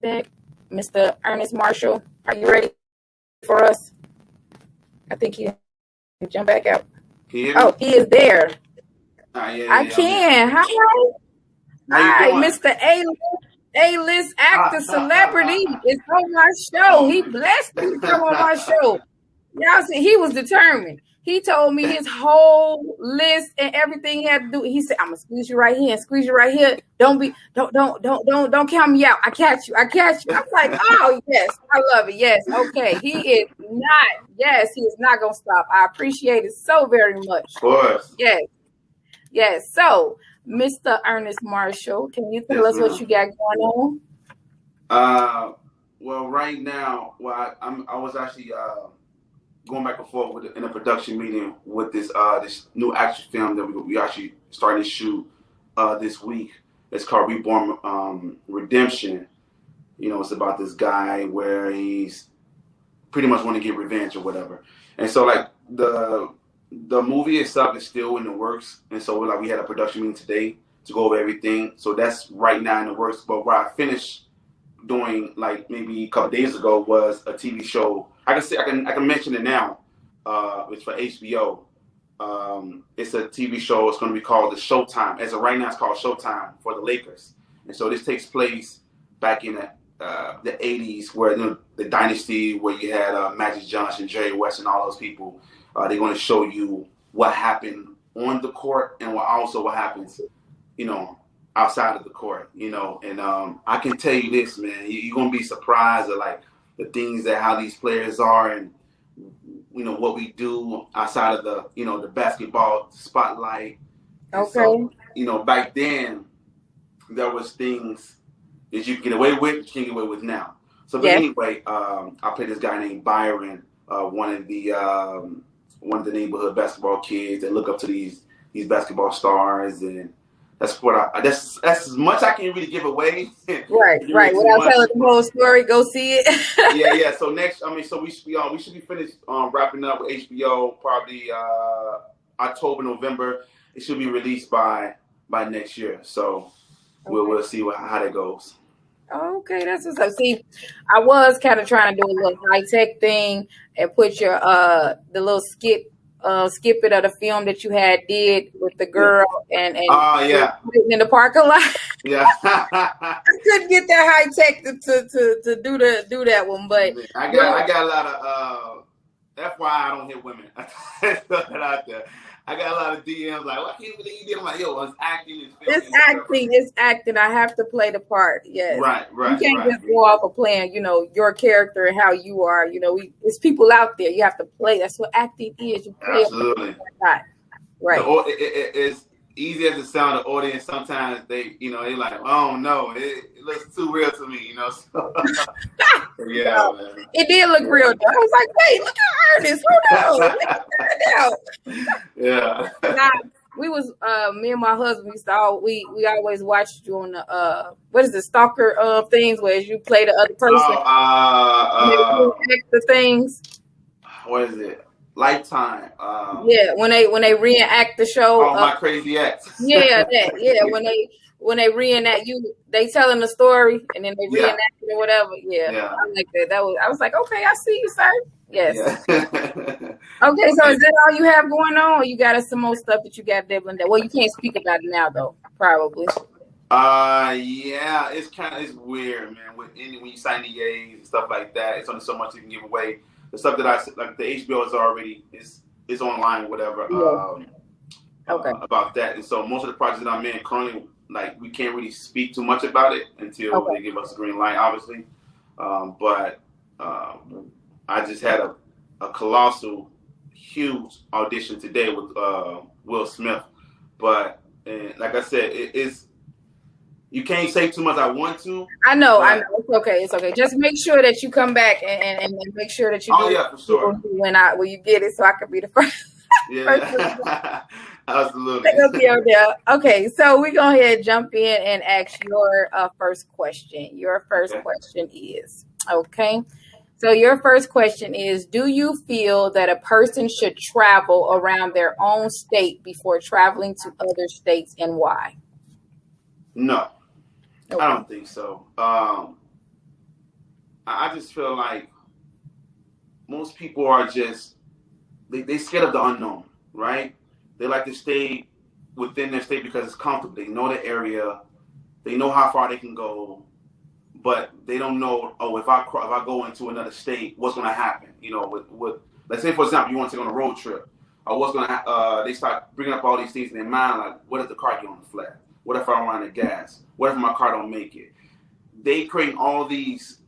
back. Mr. Ernest Marshall, are you ready for us? I think he can jump back out. Oh, he is there. I can. Hi, Mr. A-list actor celebrity is on my show. He blessed me to come on my show. Y'all see, he was determined. He told me his whole list and everything he had to do. He said, "I'm gonna squeeze you right here and squeeze you right here. Don't count me out. I catch you. I'm like, oh yes, I love it. Yes, okay. He is not gonna stop. I appreciate it so very much. Of course. Yes. So, Mr. Ernest Marshall, can you tell us what you got going on? Well, right now, I was actually going back and forth in a production meeting with this new action film that we actually started to shoot this week. It's called Reborn Redemption. You know, it's about this guy where he's pretty much want to get revenge or whatever. And so, like, the movie itself is still in the works. And so, we had a production meeting today to go over everything. So that's right now in the works. But where I finished doing, like, maybe a couple days ago was a TV show. I can mention it now. It's for HBO. It's a TV show. It's going to be called The Showtime. As of right now, it's called Showtime for the Lakers. And so this takes place back in the 80s, where the dynasty, where you had Magic Johnson, Jerry West, and all those people. They're going to show you what happened on the court and what happens, outside of the court, And I can tell you this, man, you're going to be surprised at, like, the things how these players are, and what we do outside of the basketball spotlight. Okay. So, back then there was things that you can get away with, you can't get away with now. So, but anyway, I played this guy named Byron, one of the neighborhood basketball kids that look up to these basketball stars, and that's that's as much I can really give away. Right. Without telling the whole story, go see it. Yeah. So we should be finished wrapping up with HBO probably October, November. It should be released by next year. So we'll see how that goes. Okay, that's what's up. See, I was kind of trying to do a little high tech thing and put your the little skip it of the film that you did with the girl and in the parking lot. Yeah. I couldn't get that high tech to do that one, but I got a lot of that's why I don't hit women. I got a lot of DMs like, "Why can't you believe you did?" I'm like, "Yo, it's acting. It's acting. I have to play the part." Yes. Right. You can't just go off of playing, your character and how you are. It's people out there. You have to play. That's what acting is. You play. Absolutely. Right. It's easy as it sounds. The audience sometimes they like, "Oh no, it looks too real to me," So, yeah, man. It did look real. I was like, "Wait, look at Ernest. Who knows?" Yeah. Now, we was me and my husband we always watched you on the what is the stalker things where you play the other person. The things. What is it? Lifetime. When they reenact the show. Oh, My Crazy Ex. Yeah, when they reenact they telling the story and then they reenact it or whatever. Yeah. I like that. I was like, okay, I see you, sir. Yes. Yeah. Okay, so is that all you have going on, or you got some more stuff that you got dibbling there? Well, you can't speak about it now, though, probably. Yeah, it's weird, man. When you sign EAs and stuff like that, it's only so much you can give away. The stuff that like the HBO is already is online, whatever. About that, and so most of the projects that I'm in currently, like, we can't really speak too much about it until they give us a green light, obviously. But I just had a colossal, huge audition today with Will Smith. But like I said, it's you can't say too much. I want to. I know. It's okay. Just make sure that you come back and make sure that you. Oh, yeah, for sure. When you get it, so I can be the first. Yeah. Absolutely. Okay, so we go ahead and jump in and ask your first question. Your first question is, so your first question is, do you feel that a person should travel around their own state before traveling to other states, and why? No, I don't think so. I just feel like most people are just they scared of the unknown, right? They like to stay within their state because it's comfortable. They know the area, they know how far they can go, but they don't know. Oh, if I go into another state, what's going to happen? You know, with let's say for example, you want to go on a road trip. What's going to they start bringing up all these things in their mind, like what if the car get on the flat? What if I run out of gas? What if my car don't make it? They create all these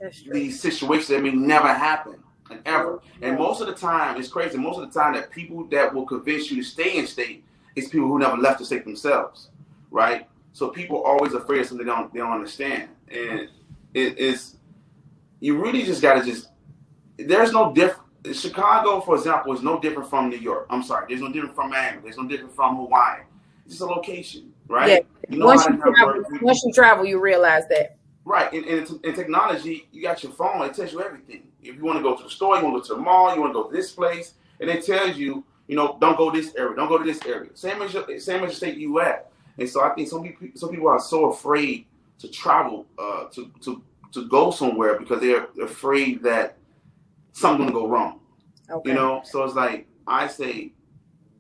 situations that may never happen and ever. And most of the time, it's crazy. Most of the time, that people that will convince you to stay in state is people who never left the state themselves, right? So people are always afraid of something they don't understand, and you really just got to there's no different. Chicago, for example, is no different from New York. I'm sorry, there's no different from Miami. There's no different from Hawaii. It's just a location, right? Yeah. You know once you travel, you realize that. Right. In technology, you got your phone. It tells you everything. If you want to go to the store, you want to go to the mall, you want to go to this place, and it tells you, don't go this area, don't go to this area. Same as the state you at. And so I think some people are so afraid to travel, to go somewhere because they're afraid that something's gonna go wrong. Okay. So it's like I say,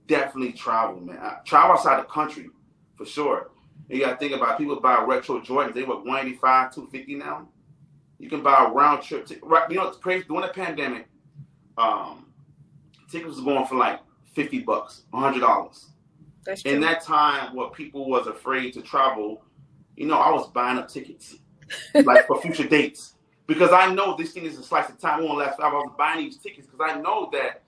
definitely travel, man. Travel outside the country for sure. You got to think about people buy retro Jordans. They were $185, $250 now. You can buy a round trip. Right, it's crazy. During the pandemic, tickets was going for like $50, $100. That's true. In that time, what people was afraid to travel, I was buying up tickets like for future dates because I know this thing is a slice of time. It won't last forever. I was buying these tickets because I know that,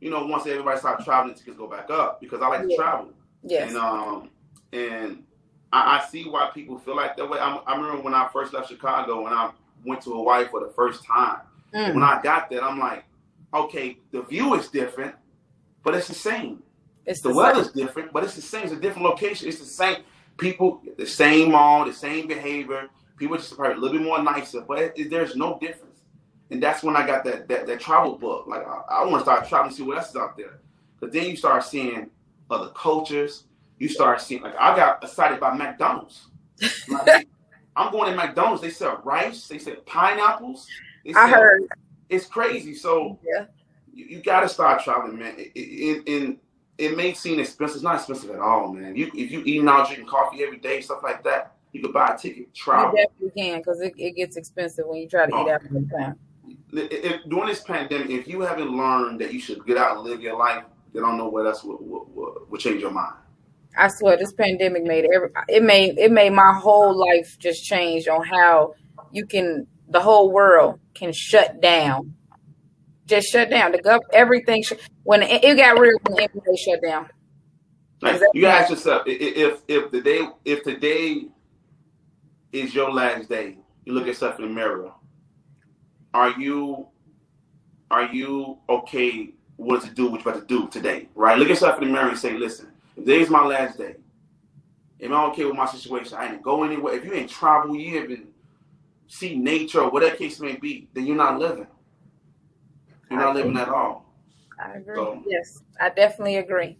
once everybody starts traveling, tickets go back up because I like to travel. Yes. And I see why people feel like that way. I remember when I first left Chicago and I went to Hawaii for the first time. When I got there, I'm like, okay, the view is different, but it's the same. The weather's different, but it's the same. It's a different location. It's the same people, the same mall, the same behavior. People just probably a little bit more nicer, but there's no difference. And that's when I got that travel bug. Like I want to start traveling and see what else is out there. But then you start seeing other cultures. You start seeing, like, I got excited by McDonald's. Like, I'm going to McDonald's. They sell rice. They sell pineapples. I heard. It's crazy. So yeah, you got to start traveling, man. It may seem expensive. It's not expensive at all, man. If you eating out, drinking coffee every day, stuff like that, you could buy a ticket, travel. You definitely can because it gets expensive when you try to eat out all the time. During this pandemic, if you haven't learned that you should get out and live your life, then I don't know what else will change your mind. I swear this pandemic made my whole life just change on how the whole world can shut down. Just shut down. Everything. When it got real, when the NBA shut down. Like, you gotta ask yourself, if today is your last day, you look yourself in the mirror, are you okay what to do, what you're about to do today, right? Look yourself in the mirror and say, listen, if today's my last day, am I okay with my situation? I ain't go anywhere. If you ain't travel, you haven't see nature or whatever case may be, then you're not living. You're not living at all. I agree. So, yes, I definitely agree.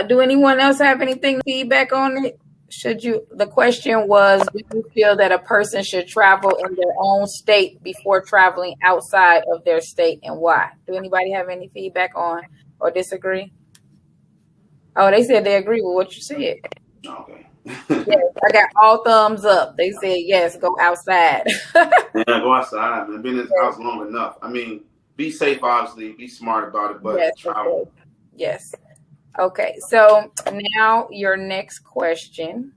Do anyone else have anything feedback on it? The question was, do you feel that a person should travel in their own state before traveling outside of their state, and why? Do anybody have any feedback on or disagree? Oh, they said they agree with what you said. Okay. Yes, I got all thumbs up. They said yes, go outside. Yeah, go outside. I've been in this house long enough. I mean, be safe, obviously. Be smart about it, but yes, travel. Okay. Yes. Okay, so now your next question.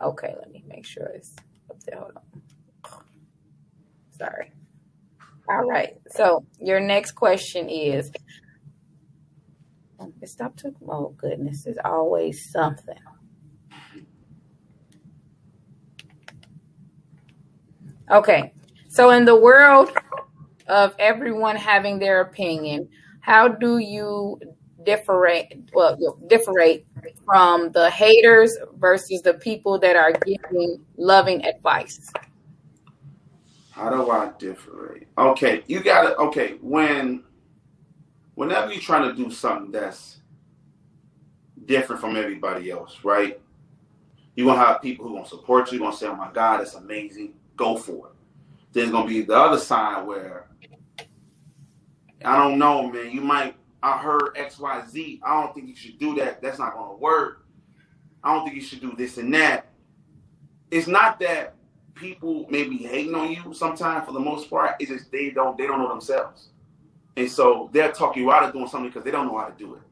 Okay, let me make sure it's up there. Hold on. Sorry. All right, so your next question is, stop talking. Oh, goodness, there's always something. Okay, so in the world of everyone having their opinion, how do you differentiate from the haters versus the people that are giving loving advice? How do I differentiate? Okay, you got to, okay, whenever you're trying to do something that's different from everybody else, right? You're going to have people who are going to support you, going to say, oh my God, that's amazing. go for it. There's gonna be the other side where I don't know, man. I heard XYZ. I don't think you should do that. That's not gonna work. I don't think you should do this and that. It's not that people may be hating on you sometimes. For the most part, it's just they don't know themselves, and so they'll talk you out of doing something because they don't know how to do it,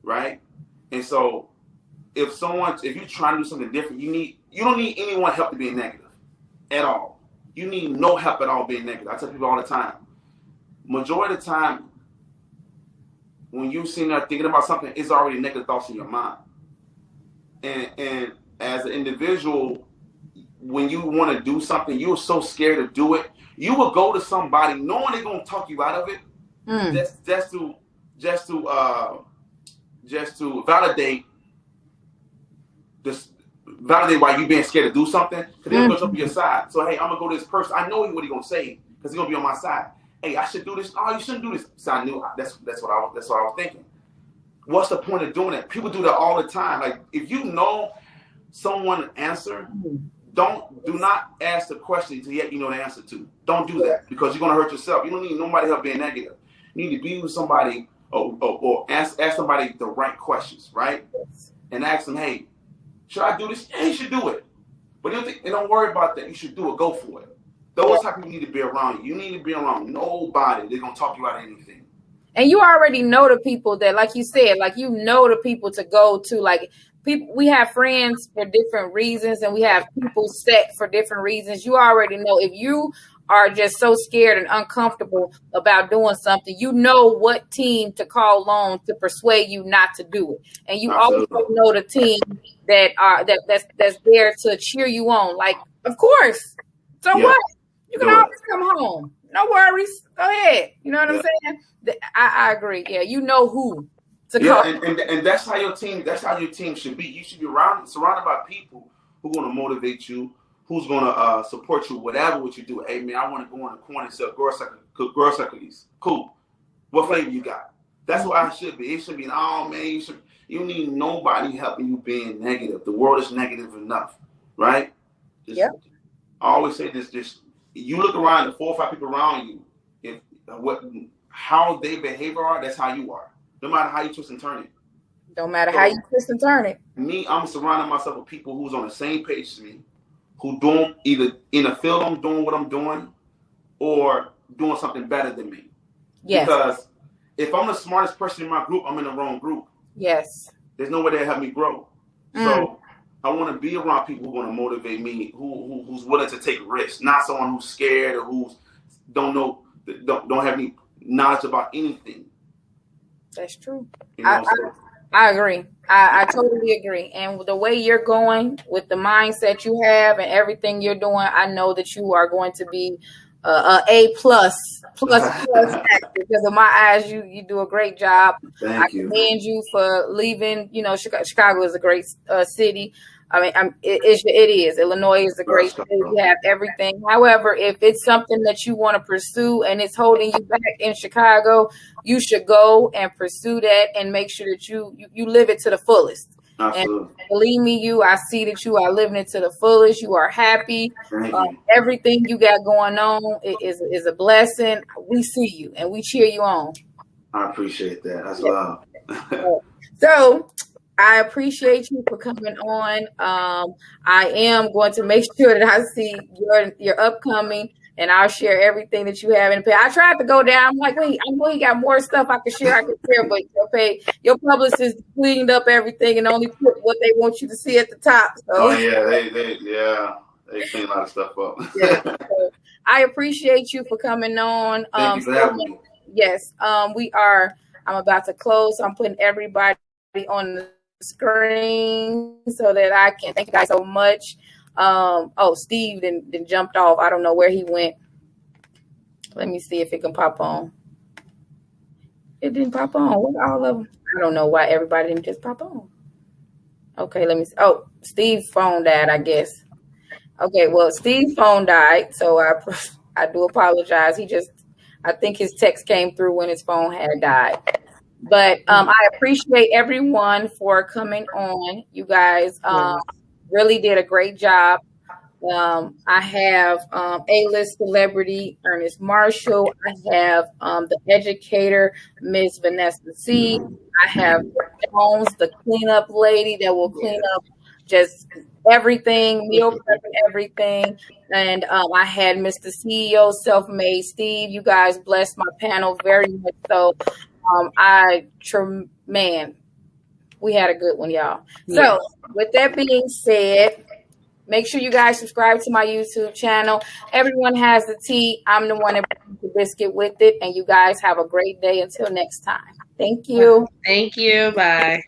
right? And so if you're trying to do something different, you don't need anyone help to be negative at all. You need no help at all being negative. I tell people all the time. Majority of the time, when you're sitting there thinking about something, it's already negative thoughts in your mind. And as an individual, when you want to do something, you're so scared to do it. You will go to somebody knowing they're gonna talk you out of it, just to validate why you being scared to do something. Because they'll go up to your side. So hey, I'm gonna go to this person. I know what he's gonna say because he's gonna be on my side. Hey, I should do this. Oh, you shouldn't do this. So I knew that's what I was thinking. What's the point of doing that? People do that all the time. Like if you know someone answer, do not ask the question until yet you know the answer to. Don't do that because you're gonna hurt yourself. You don't need nobody help being negative. You need to be with somebody or ask somebody the right questions, right? And ask them, hey, should I do this? Yeah, you should do it. But don't worry about that. You should do it. Go for it. Those type of people need to be around you. You need to be around nobody. They're gonna talk you out of anything. And you already know the people that, like you said, like you know the people to go to. Like people, we have friends for different reasons, and we have people set for different reasons. You already know if you are just so scared and uncomfortable about doing something, you know what team to call on to persuade you not to do it, and you also know the team that's there to cheer you on. Like, of course, so what? You can always come home. No worries. Go ahead. You know what I'm saying? I agree. Yeah, you know who to call. And that's how your team should be. You should be surrounded by people who are going to motivate you, who's going to support you, whatever what you do. Hey man, I want to go in the corner and sell girl cookies. Cool. What flavor you got? That's what I should be. It should be, oh man, you need nobody helping you being negative. The world is negative enough, right? I always say this, just you look around, the 4 or 5 people around you, how they behave that's how you are. No matter how you twist and turn it. Don't matter how you twist and turn it. Me, I'm surrounding myself with people who's on the same page as me, who doing either in the field I'm doing what I'm doing, or doing something better than me. Yes. Because if I'm the smartest person in my group, I'm in the wrong group. Yes. There's no way to help me grow. So I want to be around people who are going to motivate me, who's willing to take risks, not someone who's scared or who's don't have any knowledge about anything. That's true. I agree. I totally agree. And with the way you're going, with the mindset you have and everything you're doing, I know that you are going to be A plus because of my eyes, you do a great job. Thank you. I commend you for leaving. You know, Chicago is a great city. I mean, it is. Illinois is a great city. You have everything. However, if it's something that you want to pursue and it's holding you back in Chicago, you should go and pursue that and make sure that you live it to the fullest. Absolutely. And believe me, I see that you are living it to the fullest. You are happy. Everything you got going on is a blessing. We see you and we cheer you on. I appreciate that. That's love. So I appreciate you for coming on. I am going to make sure that I see your upcoming, and I'll share everything that you have in the page. I tried to go down. I'm like, wait, I know he got more stuff I can share, but your publicist cleaned up everything and only put what they want you to see at the top. So. Oh yeah, they clean a lot of stuff up. So I appreciate you for coming on. Thank you for having me. Yes, we are. I'm about to close. So I'm putting everybody on the screen so that I can thank you guys so much. Steve then jumped off. I don't know where he went. Let me see if it can pop on. It didn't pop on. What all of them? I don't know why everybody didn't just pop on. Okay, let me see. Oh, Steve's phone died, I guess. Okay, well, Steve's phone died, so I do apologize. I think his text came through when his phone had died. But I appreciate everyone for coming on. You guys really did a great job I have A-list celebrity Ernest Marshall. I have the educator Miss Vanessa C. I have Jones, the cleanup lady that will clean up just everything, meal prep and everything. And I had Mr. CEO, Self-Made Steve. You guys blessed my panel very much. So man, we had a good one, y'all. So with that being said, make sure you guys subscribe to my YouTube channel. Everyone has the tea. I'm the one that brings the biscuit with it. And you guys have a great day until next time. Thank you. Thank you. Bye.